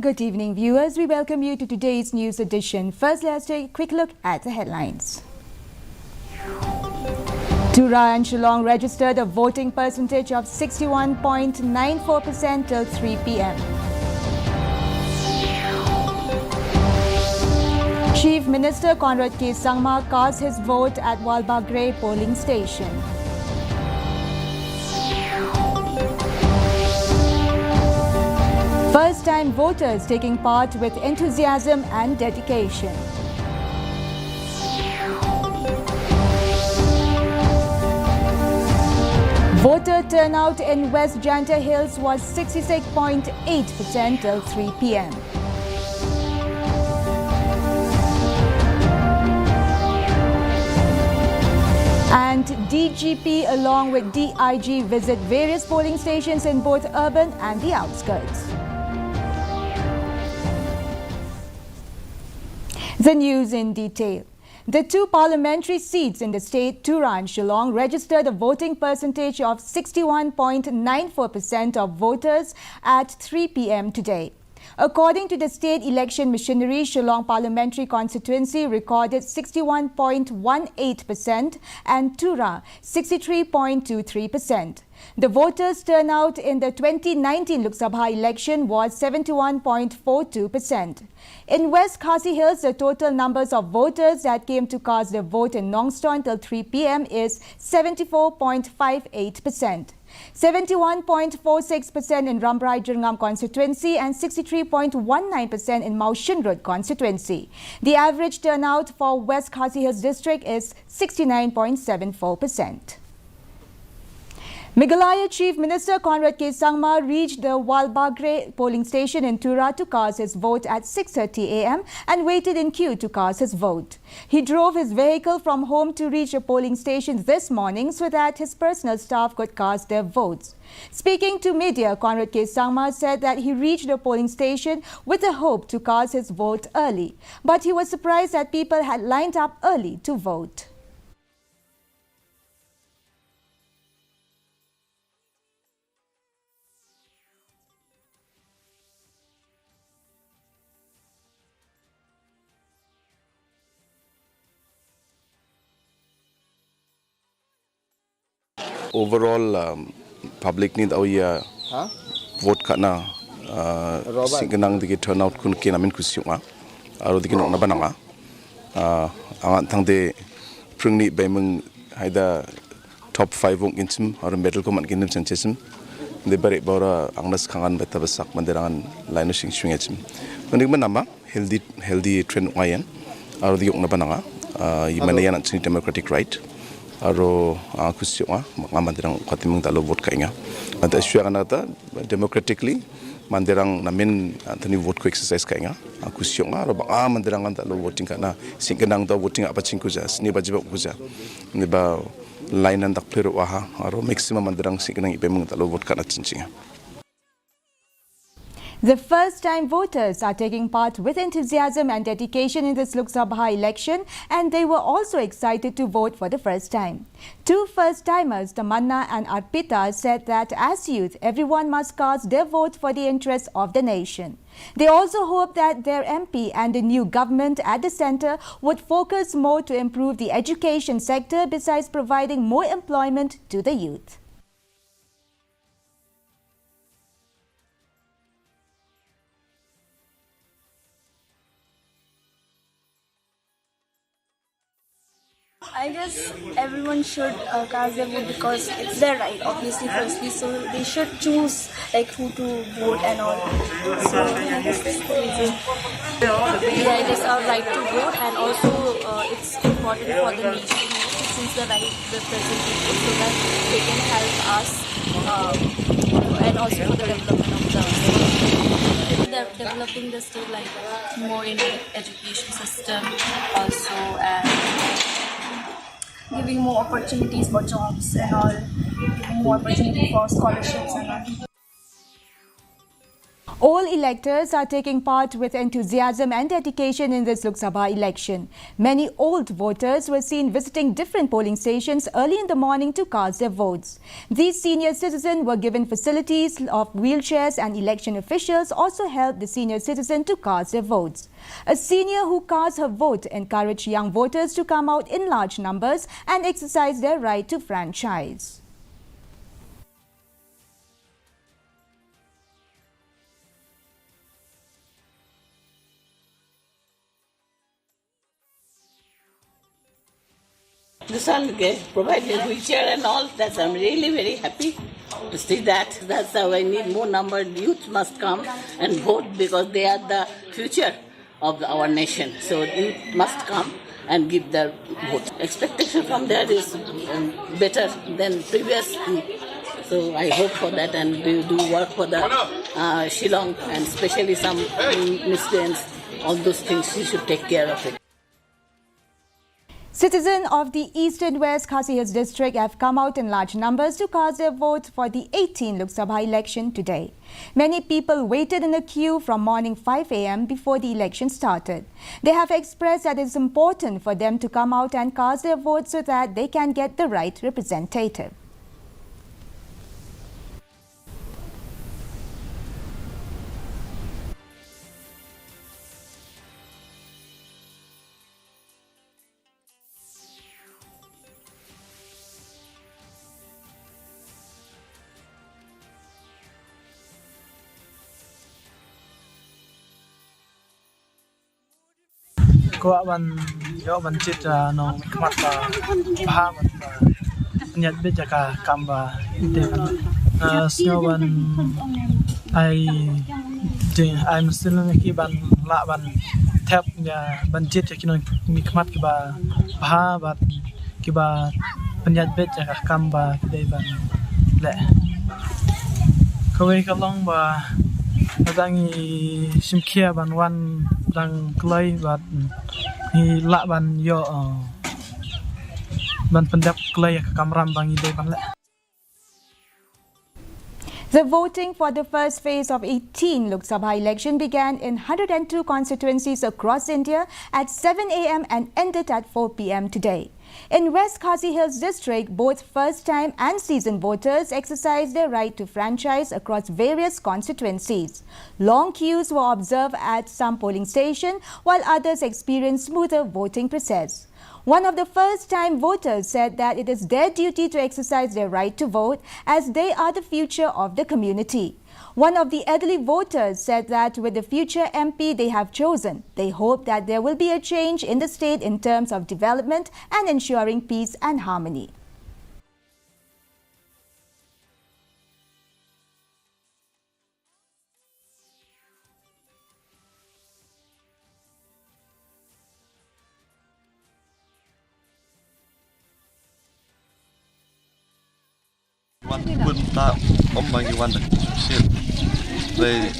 Good evening, viewers. We welcome you to today's news edition. First, let's take a quick look at the headlines. Tura and Shillong registered a voting percentage of 61.94% till 3 p.m. Chief Minister Conrad K. Sangma cast his vote at Walbagre polling station. First-time voters taking part with enthusiasm and dedication. Voter turnout in West Janta Hills was 66.8% till 3 p.m. And DGP along with DIG visit various polling stations in both urban and the outskirts. The news in detail. The two parliamentary seats in the state, Tura and Shillong, registered a voting percentage of 61.94% of voters at 3 p.m. today. According to the state election machinery, Shillong parliamentary constituency recorded 61.18% and Tura 63.23%. The voters' turnout in the 2019 Lok Sabha election was 71.42%. In West Khasi Hills, the total numbers of voters that came to cast their vote in Nongstow until 3 p.m. is 74.58%. 71.46% in Rambrai Jirngam constituency and 63.19% in Maushin Road constituency. The average turnout for West Khasi Hills district is 69.74%. Meghalaya Chief Minister Conrad K. Sangma reached the Walbagre polling station in Tura to cast his vote at 6:30 a.m. and waited in queue to cast his vote. He drove his vehicle from home to reach the polling station this morning so that his personal staff could cast their votes. Speaking to media, Conrad K. Sangma said that he reached the polling station with the hope to cast his vote early, but he was surprised that people had lined up early to vote. Overall, public need our vote kana singkenang digi turnout kun kinamin kusyunga aro digi nong nabananga angan tangde prungni baimung haida top 5 wong inchim aro medal ko man kinim chanchesim de bare bora angnas khangan beta basak manderangan line sing swingachim kunik manama healthy trend ngayan aro digi nabananga yimana yan anchini democratic right aro kusyunga manderang kwatimung dalo vote kainga anta shuaganata democratically manderang namin antani vote ko exercise kainga kusyunga aro ba manderang dalo voting kana singkenang da voting apa chingkuja ni bajiba kuja ni ba line and dakplero waha aro maximum manderang singkenang ipemung dalo vote kana chinchinga. The first-time voters are taking part with enthusiasm and dedication in this Lok Sabha election, and they were also excited to vote for the first time. Two first-timers, Tamanna and Arpita, said that as youth, everyone must cast their vote for the interests of the nation. They also hope that their MP and the new government at the centre would focus more to improve the education sector besides providing more employment to the youth. I guess everyone should cast their vote because it's their right, obviously, firstly, so they should choose like who to vote and all. So I guess that's the reason. Yeah, it is our right to vote, and also it's important for the nation since the right the present people so that they can help us and also for the development of the state. Developing the state like more in the education system also and giving more opportunities for jobs and all, giving more opportunity for scholarships and all. All electors are taking part with enthusiasm and dedication in this Lok Sabha election. Many old voters were seen visiting different polling stations early in the morning to cast their votes. These senior citizens were given facilities of wheelchairs, and election officials also helped the senior citizen to cast their votes. A senior who cast her vote encouraged young voters to come out in large numbers and exercise their right to franchise. This one provided wheelchair and all. I'm really very happy to see that. That's how I need more number. Youth must come and vote because they are the future of our nation. So youth must come and give their vote. Expectation from there is better than previously. So I hope for that, and we do work for the Shillong, and especially some miscreants. All those things we should take care of it. Citizens of the East and West Khasi Hills district have come out in large numbers to cast their vote for the 18th Lok Sabha election today. Many people waited in a queue from morning 5 a.m. before the election started. They have expressed that it is important for them to come out and cast their vote so that they can get the right representative. Ko ban yo ban chit no kmat ba bha mat nyat be jaka kamba ite kan snow ban I'm still ki ban la ban tap ya ban chit ki no mi kmat ki ba bha ba ki ba nyat be jaka kamba ki dei ban le ko we ka long ba dangi simkhia ban wan dang klai bat ni la ban yo ban pendap klai kamram bangi dei ban le. The voting for the first phase of 18 Lok Sabha election began in 102 constituencies across India at 7 a.m. and ended at 4 p.m. today. In West Khasi Hills district, both first-time and seasoned voters exercised their right to franchise across various constituencies. Long queues were observed at some polling stations, while others experienced smoother voting process. One of the first-time voters said that it is their duty to exercise their right to vote as they are the future of the community. One of the elderly voters said that with the future MP they have chosen, they hope that there will be a change in the state in terms of development and ensuring peace and harmony. One pun tak bagi wan tak sukses. Về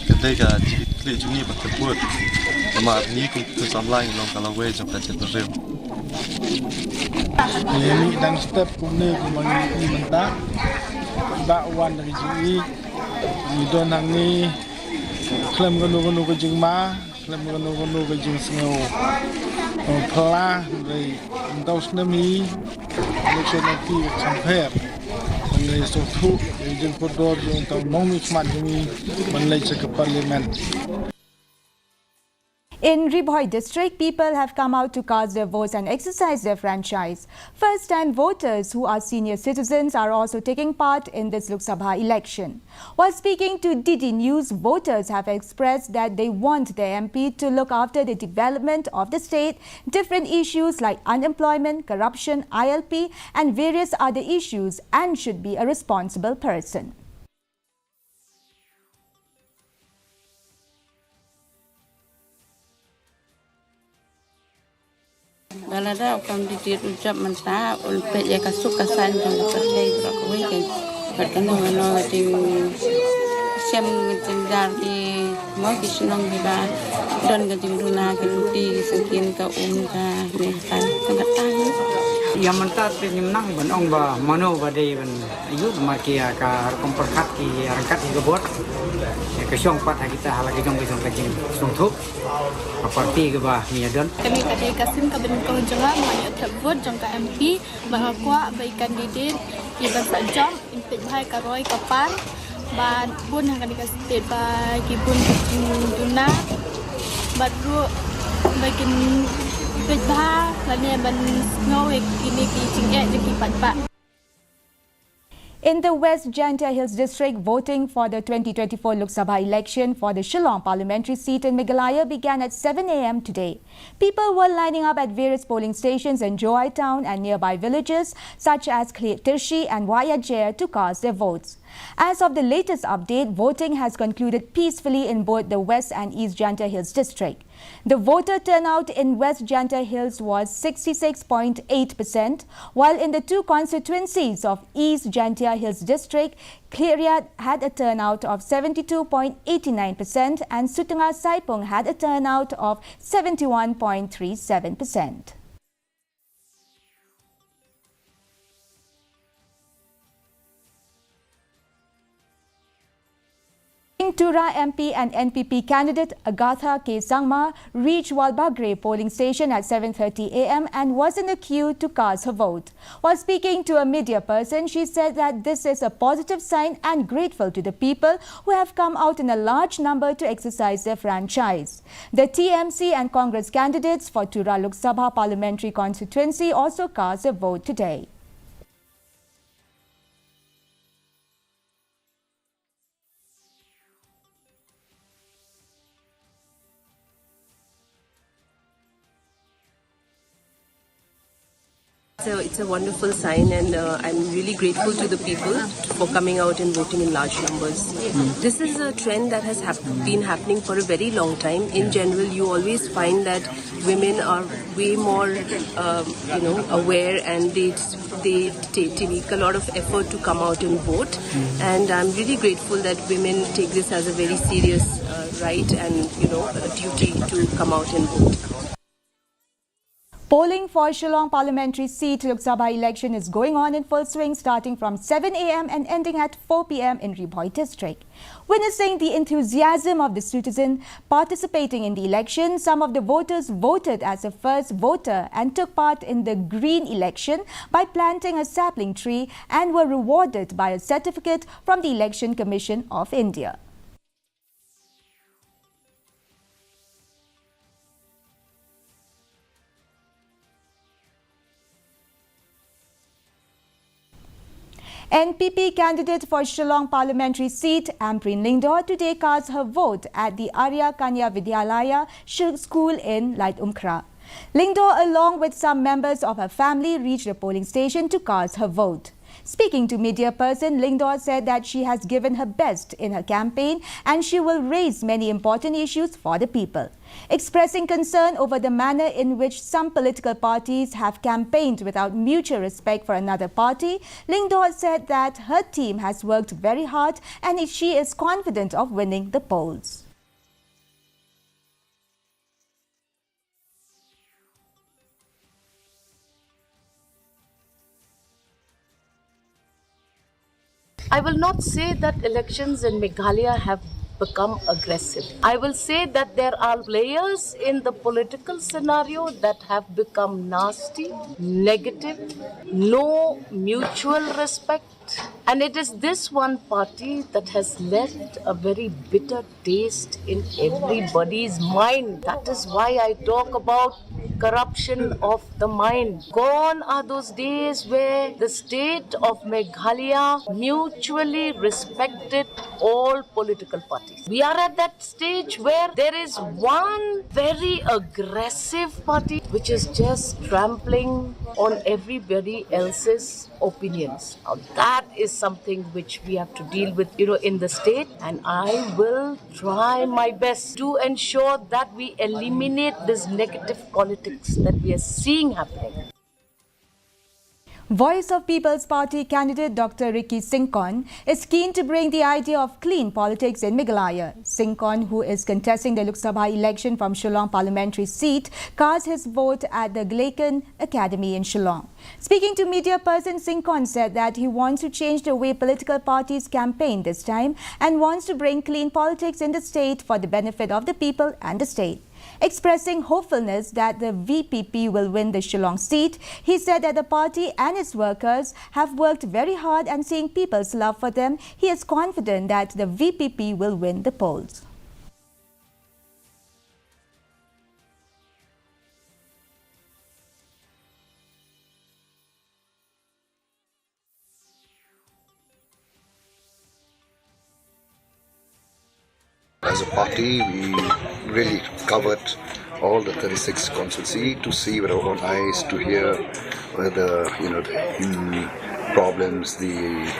ketika klik jungi berkebut, sama ni ku samlai long kalau we jom kajet berrem. Ini dan step kumne kumangi menta ba wan dari jungi ni don hang ni klem gonu ke jingma, klem gonu ke jing snow. Pela dari entos nemi election nanti compare. So thu jeng kodor jeng tau mong mikmat jeng manlai ke parliament. In Ribhoi district, people have come out to cast their votes and exercise their franchise. First-time voters who are senior citizens are also taking part in this Lok Sabha election. While speaking to DD News, voters have expressed that they want their MP to look after the development of the state, different issues like unemployment, corruption, ILP and various other issues, and should be a responsible person. Balada ukam ditir ucap menta ulpet ya kasuk kasan jang percaya berak kue kan berkena mana ting siam ting dar di mau kisunang di ba dan kating runa keluti sengkin ka ka ne kan tengah yang mentat penyemnang ban ong ba mano ba dei ban ayut markia ka komperkat ki rangkat hi gobot ke syong pat kita halagi jong besong kajing song thup parti ke ba ni adon Kami kadai kasim ka ben ko jonga manya thebot jong ka MP bahwa bai kandidat ki ban sa jom impit bhai ka roi ka pan ban bun hang kadai state ba ki bun duna badru bakin impit bha lane ban snow ini ki cingek je ki pat pa. In the West Jantia Hills district, voting for the 2024 Lok Sabha election for the Shillong parliamentary seat in Meghalaya began at 7 a.m. today. People were lining up at various polling stations in Joai Town and nearby villages such as Tirshi and Wayajaya to cast their votes. As of the latest update, voting has concluded peacefully in both the West and East Jantia Hills district. The voter turnout in West Jantia Hills was 66.8%, while in the two constituencies of East Jantia Hills district, Cleria had a turnout of 72.89% and Sutunga Saipung had a turnout of 71.37%. Tura MP and NPP candidate Agatha K. Sangma reached Walbagre polling station at 7:30 a.m. and was in the queue to cast her vote. While speaking to a media person, she said that this is a positive sign and grateful to the people who have come out in a large number to exercise their franchise. The TMC and Congress candidates for Tura Lok Sabha parliamentary constituency also cast their vote today. So it's a wonderful sign, and I'm really grateful to the people for coming out and voting in large numbers. This is a trend that has been happening for a very long time. In general, you always find that women are way more, aware, and they take a lot of effort to come out and vote. And I'm really grateful that women take this as a very serious right and a duty to come out and vote. Polling for Shillong parliamentary seat Lok Sabha election is going on in full swing starting from 7 a.m. and ending at 4 p.m. in Ribhoi district. Witnessing the enthusiasm of the citizen participating in the election, some of the voters voted as a first voter and took part in the green election by planting a sapling tree and were rewarded by a certificate from the Election Commission of India. NPP candidate for Shillong parliamentary seat, Amprin Lingdor, today cast her vote at the Arya Kanya Vidyalaya school in Light Umkra. Lingdor, along with some members of her family, reached the polling station to cast her vote. Speaking to media person, Lingdor said that she has given her best in her campaign and she will raise many important issues for the people. Expressing concern over the manner in which some political parties have campaigned without mutual respect for another party, Lingdor said that her team has worked very hard and she is confident of winning the polls. I will not say that elections in Meghalaya have become aggressive. I will say that there are players in the political scenario that have become nasty, negative, no mutual respect. And it is this one party that has left a very bitter taste in everybody's mind. That is why I talk about corruption of the mind. Gone are those days where the state of Meghalaya mutually respected all political parties. We are at that stage where there is one very aggressive party which is just trampling on everybody else's opinions. Now that is something which we have to deal with, in the state, and I will try my best to ensure that we eliminate this negative politics that we are seeing happening. Voice of People's Party candidate Dr. Ricky Singkon is keen to bring the idea of clean politics in Meghalaya. Singkon, who is contesting the Lok Sabha election from Shillong parliamentary seat, cast his vote at the Glaken Academy in Shillong. Speaking to media person, Singkon said that he wants to change the way political parties campaign this time and wants to bring clean politics in the state for the benefit of the people and the state. Expressing hopefulness that the VPP will win the Shillong seat, he said that the party and its workers have worked very hard, and seeing people's love for them, he is confident that the VPP will win the polls. As a party, we really covered all the 36 constituency to see with our own eyes, to hear whether the problems, the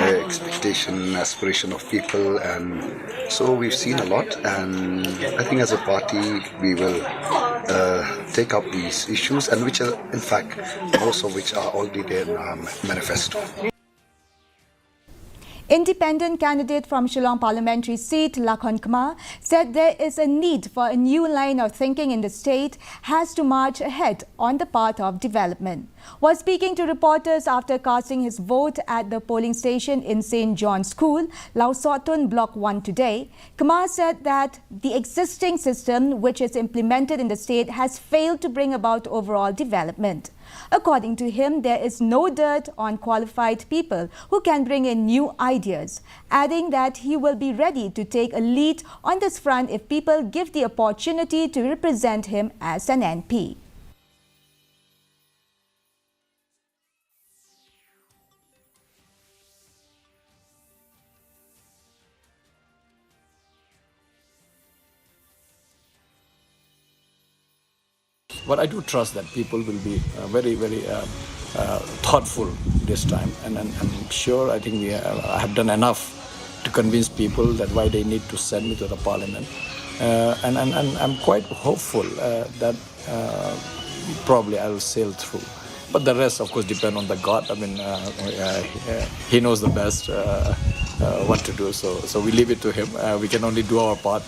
expectation, aspiration of people, and so we've seen a lot. And I think as a party, we will take up these issues, and which are, in fact, most of which are already there in our manifesto. Independent candidate from Shillong parliamentary seat, Lakhon Kumar, said there is a need for a new line of thinking in the state has to march ahead on the path of development. While speaking to reporters after casting his vote at the polling station in St. John's School, Lau Sotun Block 1 today, Kumar said that the existing system which is implemented in the state has failed to bring about overall development. According to him, there is no dearth on qualified people who can bring in new ideas, adding that he will be ready to take a lead on this front if people give the opportunity to represent him as an MP. But I do trust that people will be very thoughtful this time, and I'm sure I think I have done enough to convince people that why they need to send me to the parliament, and I'm quite hopeful that probably I will sail through. But the rest, of course, depend on the God. I mean, He knows the best what to do. So we leave it to Him. We can only do our part.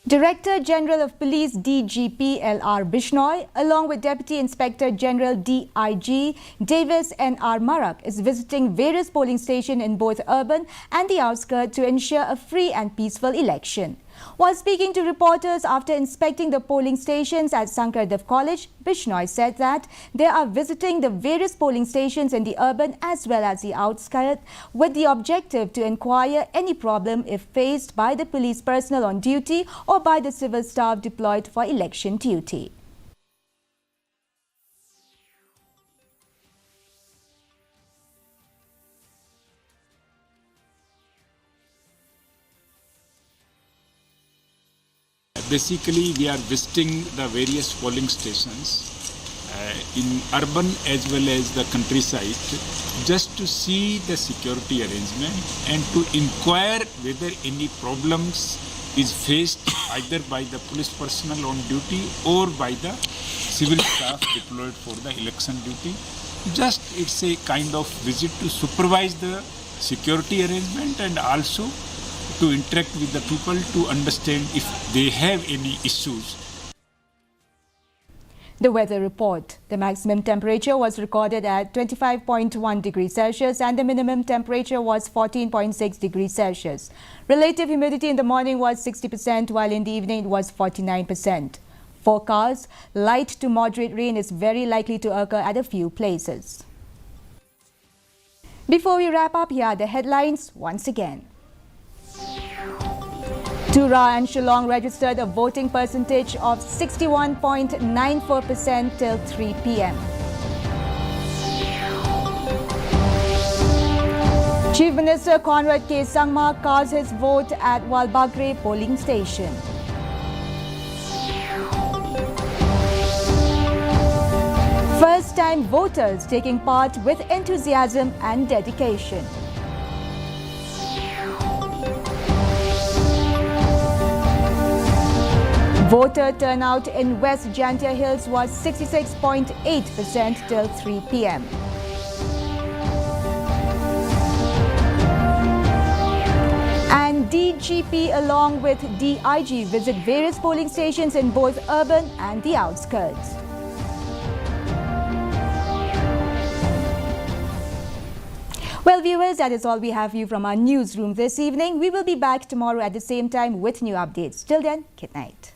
Director General of Police DGP L.R. Bishnoi, along with Deputy Inspector General DIG Davis N.R. Marak, is visiting various polling stations in both urban and the outskirts to ensure a free and peaceful election. While speaking to reporters after inspecting the polling stations at Sankardev College, Bishnoi said that they are visiting the various polling stations in the urban as well as the outskirts with the objective to inquire any problem if faced by the police personnel on duty or by the civil staff deployed for election duty. Basically, we are visiting the various polling stations in urban as well as the countryside, just to see the security arrangement and to inquire whether any problems is faced either by the police personnel on duty or by the civil staff deployed for the election duty. Just it's a kind of visit to supervise the security arrangement and also to interact with the people to understand if they have any issues. The weather report. The maximum temperature was recorded at 25.1 degrees Celsius and the minimum temperature was 14.6 degrees Celsius. Relative humidity in the morning was 60%, while in the evening it was 49%. Forecast: light to moderate rain is very likely to occur at a few places. Before we wrap up, here are the headlines once again. Tura and Shillong registered a voting percentage of 61.94% till 3 p.m. Chief Minister Conrad K. Sangma cast his vote at Walbagre polling station. First-time voters taking part with enthusiasm and dedication. Voter turnout in West Jantia Hills was 66.8% till 3 p.m. And DGP along with DIG visit various polling stations in both urban and the outskirts. Well, viewers, that is all we have for you from our newsroom this evening. We will be back tomorrow at the same time with new updates. Till then, good night.